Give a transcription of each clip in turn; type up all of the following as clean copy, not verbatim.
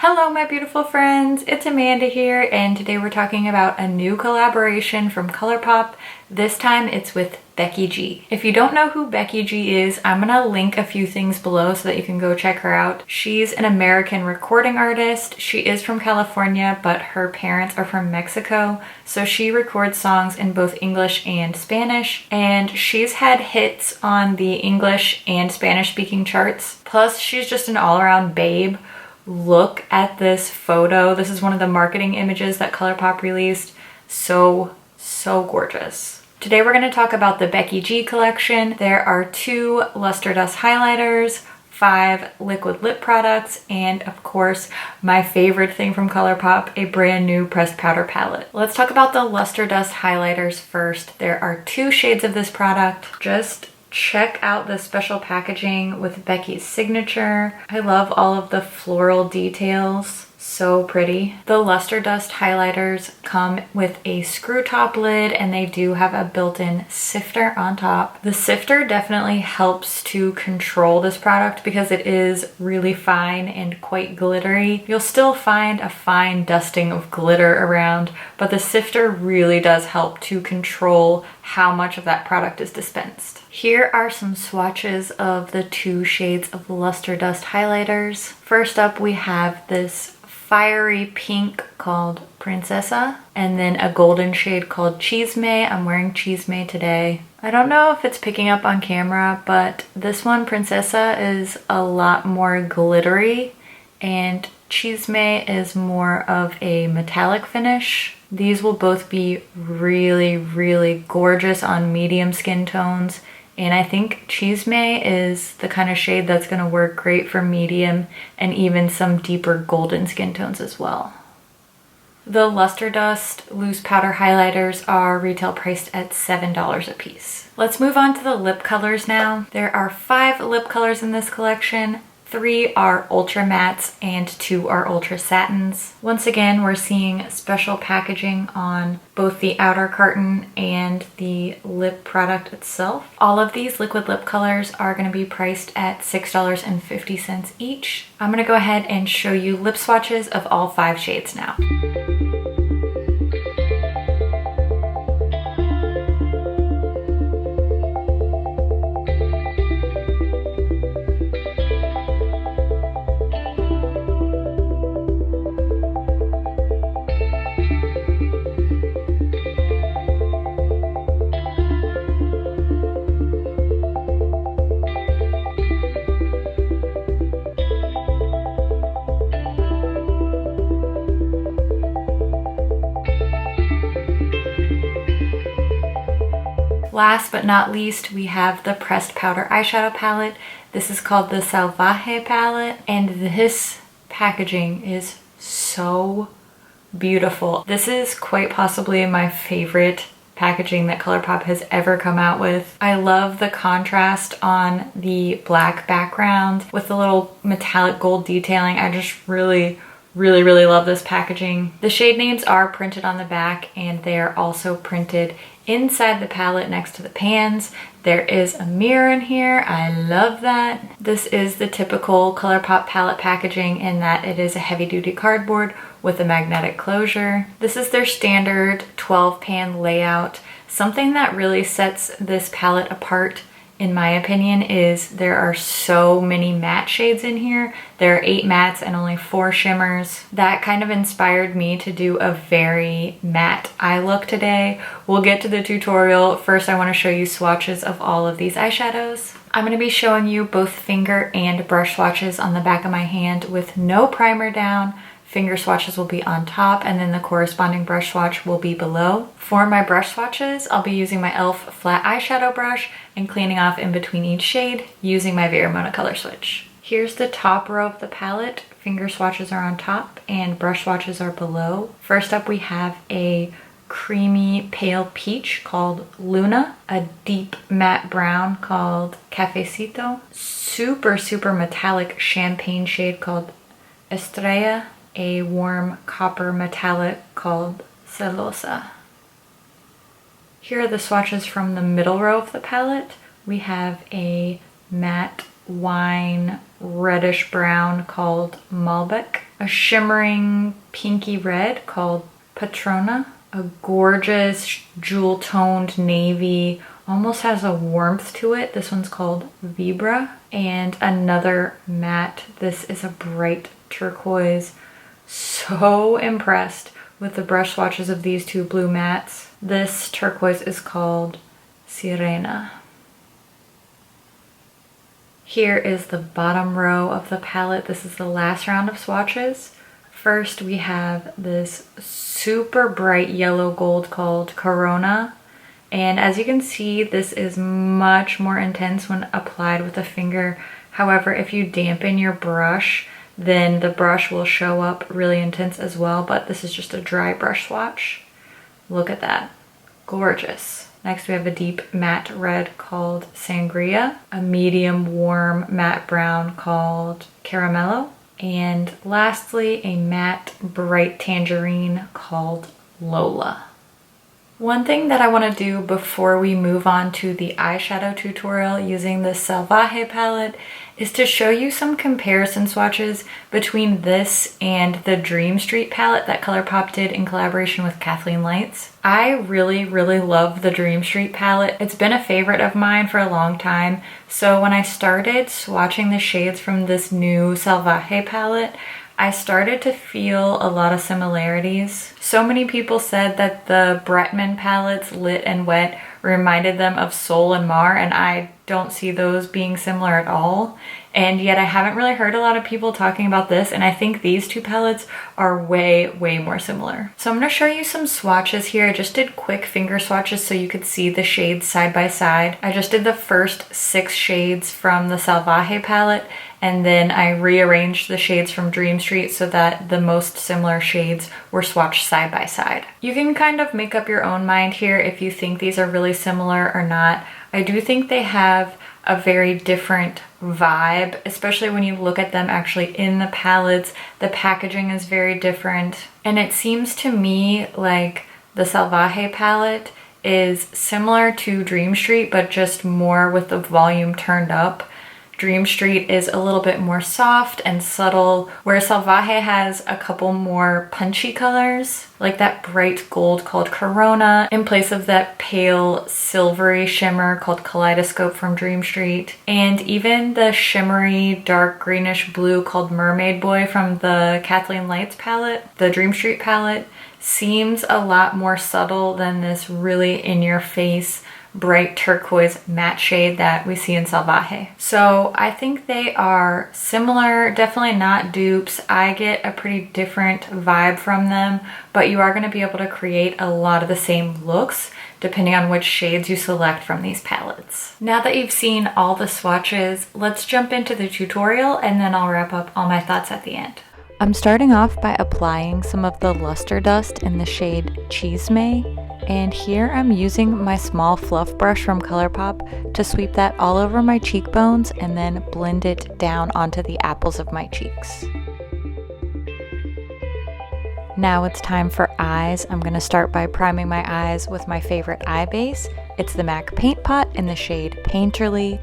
Hello my beautiful friends, it's Amanda here, and today we're talking about a new collaboration from ColourPop. This time it's with Becky G. If you don't know who Becky G is, I'm gonna link a few things below so that you can go check her out. She's an American recording artist. She is from California, but her parents are from Mexico, so she records songs in both English and Spanish, and she's had hits on the English and Spanish speaking charts. Plus, she's just an all-around babe. Look at this photo. This is one of the marketing images that ColourPop released. So gorgeous. Today we're going to talk about the Becky G collection. There are 2 Luster Dust highlighters, 5 liquid lip products, and of course my favorite thing from ColourPop, a brand new pressed powder palette. Let's talk about the Luster Dust highlighters first. There are 2 shades of this product. Just check out the special packaging with Becky's signature. I love all of the floral details. So pretty. The Luster Dust highlighters come with a screw top lid, and they do have a built-in sifter on top. The sifter definitely helps to control this product because it is really fine and quite glittery. You'll still find a fine dusting of glitter around, but the sifter really does help to control how much of that product is dispensed. Here are some swatches of the 2 shades of Luster Dust highlighters. First up, we have this fiery pink called Princesa, and then a golden shade called Chisme. I'm wearing Chisme today. I don't know if it's picking up on camera, but this one, Princesa, is a lot more glittery, and Chisme is more of a metallic finish. These will both be really gorgeous on medium skin tones. And I think Chisme is the kind of shade that's going to work great for medium and even some deeper golden skin tones as well. The Luster Dust loose powder highlighters are retail priced at $7 a piece. Let's move on to the lip colors now. There are 5 lip colors in this collection. 3 are ultra mattes and 2 are ultra satins. Once again, we're seeing special packaging on both the outer carton and the lip product itself. All of these liquid lip colors are going to be priced at $6.50 each. I'm going to go ahead and show you lip swatches of all 5 shades now. Last but not least, we have the pressed powder eyeshadow palette. This is called the Salvaje palette, and this packaging is so beautiful. This is quite possibly my favorite packaging that ColourPop has ever come out with. I love the contrast on the black background with the little metallic gold detailing. I just really love this packaging. The shade names are printed on the back, and they are also printed inside the palette next to the pans. There is a mirror in here. I love that. This is the typical ColourPop palette packaging in that it is a heavy-duty cardboard with a magnetic closure. This is their standard 12-pan layout. Something that really sets this palette apart, in my opinion, is there are so many matte shades in here. There are 8 mattes and only 4 shimmers. That kind of inspired me to do a very matte eye look today. We'll get to the tutorial. First, I want to show you swatches of all of these eyeshadows. I'm going to be showing you both finger and brush swatches on the back of my hand with no primer down. Finger swatches will be on top, and then the corresponding brush swatch will be below. For my brush swatches, I'll be using my e.l.f. flat eyeshadow brush and cleaning off in between each shade using my Veramona color switch. Here's the top row of the palette. Finger swatches are on top and brush swatches are below. First up, we have a creamy pale peach called Luna, a deep matte brown called Cafecito, super metallic champagne shade called Estrella, a warm copper metallic called Celosa. Here are the swatches from the middle row of the palette. We have a matte wine reddish brown called Malbec, a shimmering pinky red called Patrona, a gorgeous jewel-toned navy, almost has a warmth to it. This one's called Vibra, and another matte. This is a bright turquoise. So impressed with the brush swatches of these two blue mattes. This turquoise is called Sirena. Here is the bottom row of the palette. This is the last round of swatches. First, we have this super bright yellow gold called Corona. And as you can see, this is much more intense when applied with a finger. However, if you dampen your brush, then the brush will show up really intense as well, but this is just a dry brush swatch. Look at that, gorgeous. Next we have a deep matte red called Sangria, a medium warm matte brown called Caramello, and lastly a matte bright tangerine called Lola. One thing that I want to do before we move on to the eyeshadow tutorial using the Salvaje palette is to show you some comparison swatches between this and the Dream Street palette that ColourPop did in collaboration with Kathleen Lights. I really love the Dream Street palette. It's been a favorite of mine for a long time, so when I started swatching the shades from this new Salvaje palette, I started to feel a lot of similarities. So many people said that the Bretman palettes, Lit and Wet, reminded them of Sol and Mar, and I don't see those being similar at all. And yet I haven't really heard a lot of people talking about this, and I think these two palettes are way more similar. So I'm going to show you some swatches here. I just did quick finger swatches so you could see the shades side by side. I just did the first 6 shades from the Salvaje palette, and then I rearranged the shades from Dream Street so that the most similar shades were swatched side by side. You can kind of make up your own mind here if you think these are really similar or not. I do think they have a very different vibe, especially when you look at them actually in the palettes. The packaging is very different, and it seems to me like the Salvaje palette is similar to Dream Street, but just more with the volume turned up. Dream Street is a little bit more soft and subtle, where Salvaje has a couple more punchy colors, like that bright gold called Corona, in place of that pale silvery shimmer called Kaleidoscope from Dream Street, and even the shimmery dark greenish blue called Mermaid Boy from the Kathleen Lights palette, the Dream Street palette, seems a lot more subtle than this really in-your-face bright turquoise matte shade that we see in Salvaje. So I think they are similar, definitely not dupes. I get a pretty different vibe from them, but you are going to be able to create a lot of the same looks depending on which shades you select from these palettes. Now that you've seen all the swatches, let's jump into the tutorial and then I'll wrap up all my thoughts at the end. I'm starting off by applying some of the luster dust in the shade Chisme. And here I'm using my small fluff brush from ColourPop to sweep that all over my cheekbones and then blend it down onto the apples of my cheeks. Now it's time for eyes. I'm going to start by priming my eyes with my favorite eye base. It's the MAC Paint Pot in the shade Painterly.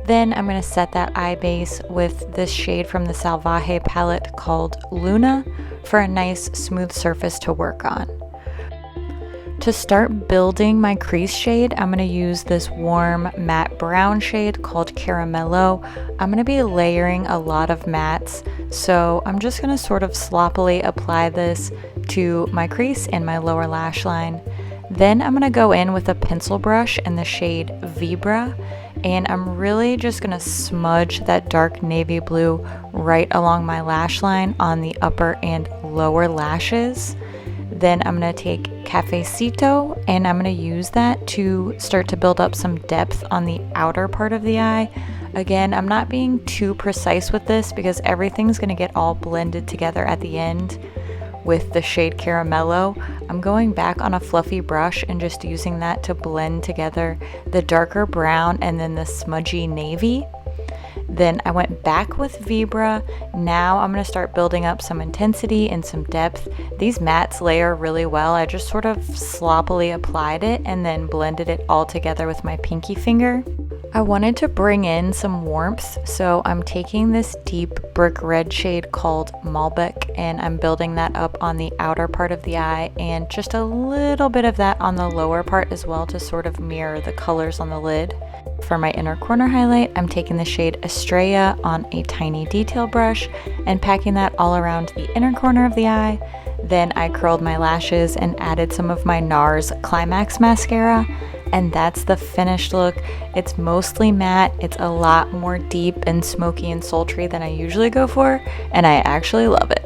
Then I'm going to set that eye base with this shade from the Salvaje palette called Luna for a nice smooth surface to work on. To start building my crease shade, I'm going to use this warm matte brown shade called Caramello. I'm going to be layering a lot of mattes, so I'm just going to sort of sloppily apply this to my crease and my lower lash line. Then I'm going to go in with a pencil brush in the shade Vibra, and I'm really just going to smudge that dark navy blue right along my lash line on the upper and lower lashes. Then I'm going to take Cafecito and I'm going to use that to start to build up some depth on the outer part of the eye. Again, I'm not being too precise with this because everything's going to get all blended together at the end with the shade Caramello. I'm going back on a fluffy brush and just using that to blend together the darker brown and then the smudgy navy. Then I went back with Vibra. Now I'm going to start building up some intensity and some depth. These mattes layer really well. I just sort of sloppily applied it and then blended it all together with my pinky finger. I wanted to bring in some warmth, so I'm taking this deep brick red shade called Malbec, and I'm building that up on the outer part of the eye and just a little bit of that on the lower part as well to sort of mirror the colors on the lid. For my inner corner highlight, I'm taking the shade Estrella on a tiny detail brush and packing that all around the inner corner of the eye. Then I curled my lashes and added some of my NARS Climax mascara, and that's the finished look. It's mostly matte, it's a lot more deep and smoky and sultry than I usually go for, and I actually love it.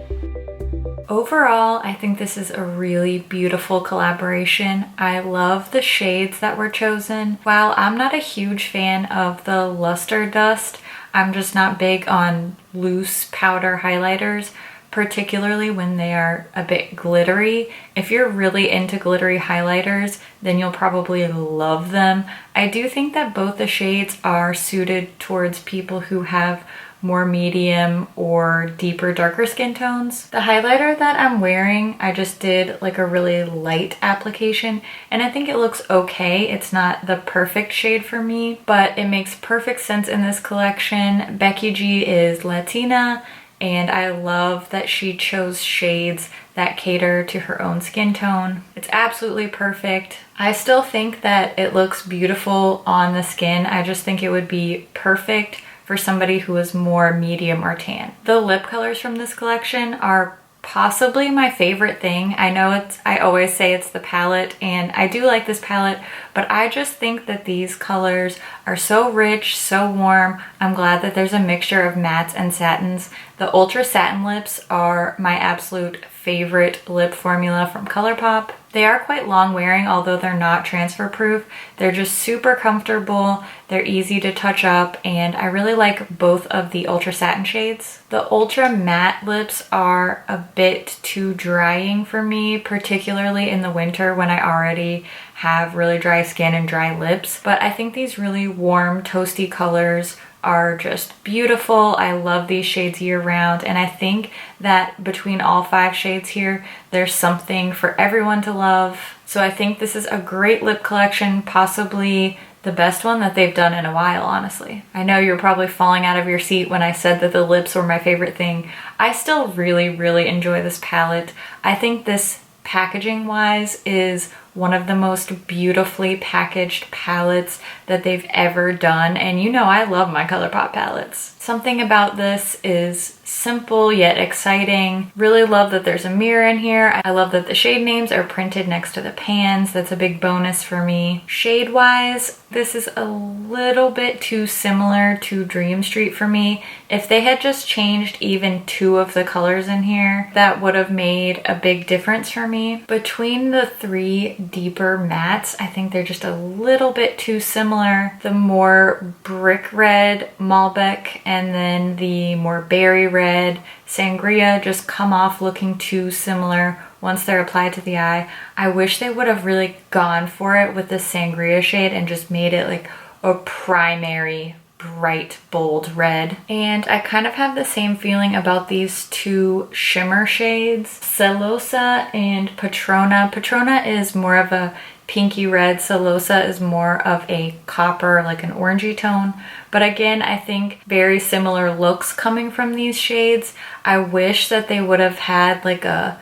Overall, I think this is a really beautiful collaboration. I love the shades that were chosen. While I'm not a huge fan of the luster dust, I'm just not big on loose powder highlighters, particularly when they are a bit glittery. If you're really into glittery highlighters, then you'll probably love them. I do think that both the shades are suited towards people who have more medium or deeper, darker skin tones. The highlighter that I'm wearing, I just did like a really light application, and I think it looks okay. It's not the perfect shade for me, but it makes perfect sense in this collection. Becky G is Latina, and I love that she chose shades that cater to her own skin tone. It's absolutely perfect. I still think that it looks beautiful on the skin. I just think it would be perfect for somebody who is more medium or tan. The lip colors from this collection are possibly my favorite thing. I know I always say it's the palette, and I do like this palette, but I just think that these colors are so rich, so warm. I'm glad that there's a mixture of mattes and satins. The Ultra Satin lips are my absolute favorite lip formula from ColourPop. They are quite long wearing, although they're not transfer proof. They're just super comfortable, they're easy to touch up, and I really like both of the Ultra Satin shades. The Ultra Matte lips are a bit too drying for me, particularly in the winter when I already have really dry skin and dry lips. But I think these really warm, toasty colors are just beautiful. I love these shades year round, and I think that between all 5 shades here, there's something for everyone to love. So I think this is a great lip collection, possibly the best one that they've done in a while, honestly. I know you're probably falling out of your seat when I said that the lips were my favorite thing. I still really, really enjoy this palette. I think this packaging wise is one of the most beautifully packaged palettes that they've ever done, and you know I love my ColourPop palettes. Something about this is simple yet exciting. Really love that there's a mirror in here. I love that the shade names are printed next to the pans. That's a big bonus for me. Shade wise, this is a little bit too similar to Dream Street for me. If they had just changed even 2 of the colors in here, that would have made a big difference for me. Between the 3 deeper mattes, I think they're just a little bit too similar. The more brick red Malbec and then the more berry red Sangria just come off looking too similar once they're applied to the eye. I wish they would have really gone for it with the Sangria shade and just made it like a primary bright bold red. And I kind of have the same feeling about these 2 shimmer shades, Celosa and Patrona. Patrona is more of a pinky red, Celosa is more of a copper, like an orangey tone. But again, I think very similar looks coming from these shades. I wish that they would have had like a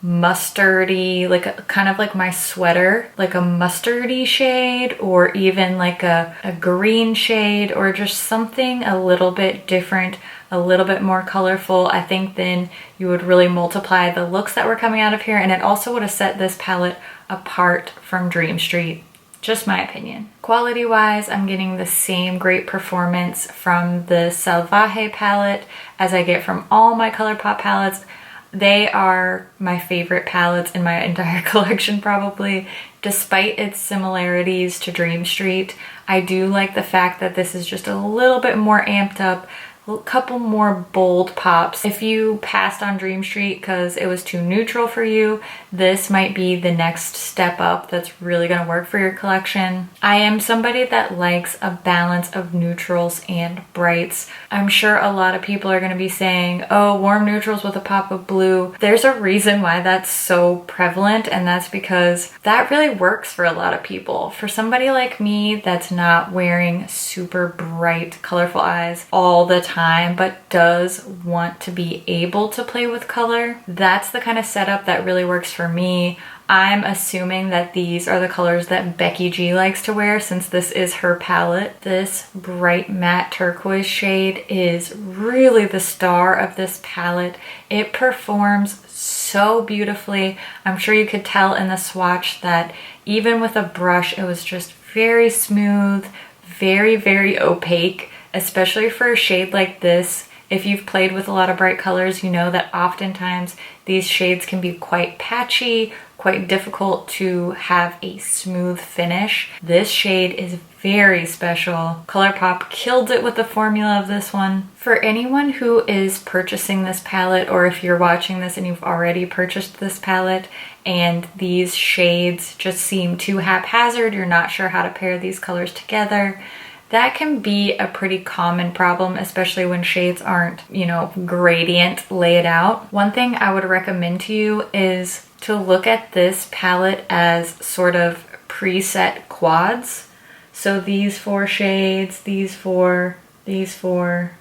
mustardy, like a kind of like my sweater, like a mustardy shade, or even like a green shade, or just something a little bit different, a little bit more colorful. I think then you would really multiply the looks that were coming out of here, and it also would have set this palette apart from Dream Street. Just my opinion. Quality wise, I'm getting the same great performance from the Salvaje palette as I get from all my ColourPop palettes. They are my favorite palettes in my entire collection probably. Despite its similarities to Dream Street, I do like the fact that this is just a little bit more amped up, a couple more bold pops. If you passed on Dream Street because it was too neutral for you, this might be the next step up that's really gonna work for your collection. I am somebody that likes a balance of neutrals and brights. I'm sure a lot of people are gonna be saying, oh, warm neutrals with a pop of blue. There's a reason why that's so prevalent, and that's because that really works for a lot of people. For somebody like me that's not wearing super bright, colorful eyes all the time, but does want to be able to play with color, that's the kind of setup that really works for me. I'm assuming that these are the colors that Becky G likes to wear since this is her palette. This bright matte turquoise shade is really the star of this palette. It performs so beautifully. I'm sure you could tell in the swatch that even with a brush, it was just very smooth, very, very opaque, especially for a shade like this. If you've played with a lot of bright colors, you know that oftentimes these shades can be quite patchy, quite difficult to have a smooth finish. This shade is very special. ColourPop killed it with the formula of this one. For anyone who is purchasing this palette, or if you're watching this and you've already purchased this palette and these shades just seem too haphazard, you're not sure how to pair these colors together, that can be a pretty common problem, especially when shades aren't, you know, gradient laid out. One thing I would recommend to you is to look at this palette as sort of preset quads. So these 4 shades, these 4, these 4.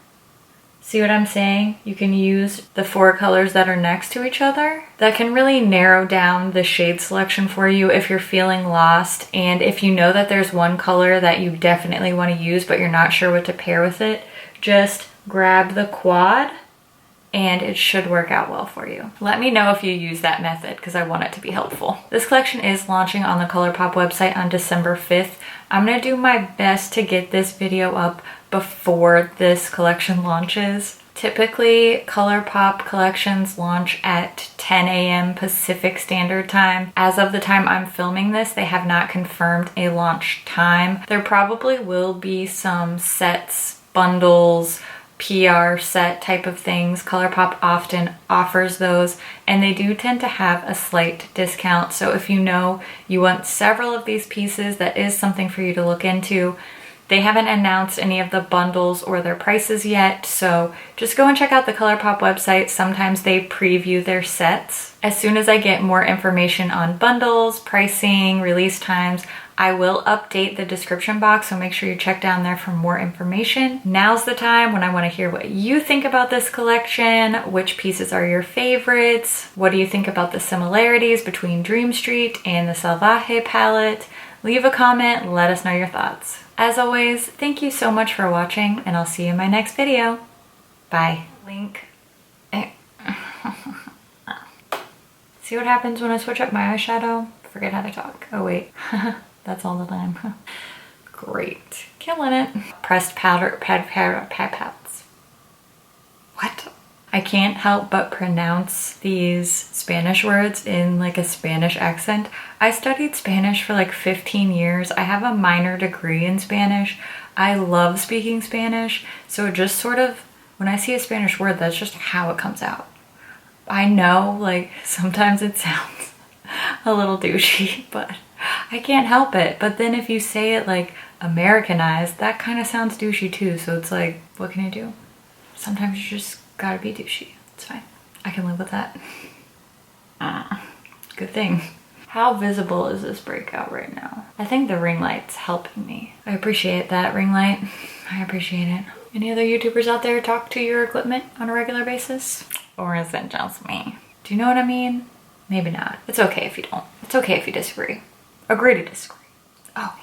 See what I'm saying? You can use the 4 colors that are next to each other. That can really narrow down the shade selection for you if you're feeling lost, and if you know that there's one color that you definitely want to use but you're not sure what to pair with it, just grab the quad and it should work out well for you. Let me know if you use that method because I want it to be helpful. This collection is launching on the ColourPop website on December 5th. I'm gonna do my best to get this video up before this collection launches. Typically, ColourPop collections launch at 10 a.m. Pacific Standard Time. As of the time I'm filming this, they have not confirmed a launch time. There probably will be some sets, bundles, PR set type of things. ColourPop often offers those, and they do tend to have a slight discount. So if you know you want several of these pieces, that is something for you to look into. They haven't announced any of the bundles or their prices yet, so just go and check out the ColourPop website. Sometimes they preview their sets. As soon as I get more information on bundles, pricing, release times, I will update the description box, so make sure you check down there for more information. Now's the time when I want to hear what you think about this collection. Which pieces are your favorites? What do you think about the similarities between Dream Street and the Salvaje palette? Leave a comment, let us know your thoughts. As always, thank you so much for watching, and I'll see you in my next video. Bye. Link. See what happens when I switch up my eyeshadow? Forget how to talk. Oh wait, that's all the time. Great, killing it. Pressed powder, pads. What? I can't help but pronounce these Spanish words in like a Spanish accent. I studied Spanish for like 15 years. I have a minor degree in Spanish. I love speaking Spanish. So just sort of, when I see a Spanish word, that's just how it comes out. I know, like, sometimes it sounds a little douchey, but I can't help it. But then if you say it like Americanized, that kind of sounds douchey too. So it's like, what can you do? Sometimes you just gotta be douchey. It's fine. I can live with that. Good thing. How visible is this breakout right now? I think the ring light's helping me. I appreciate that, ring light. I appreciate it. Any other YouTubers out there talk to your equipment on a regular basis? Or is it just me? Do you know what I mean? Maybe not. It's okay if you don't. It's okay if you disagree. Agree to disagree. Oh.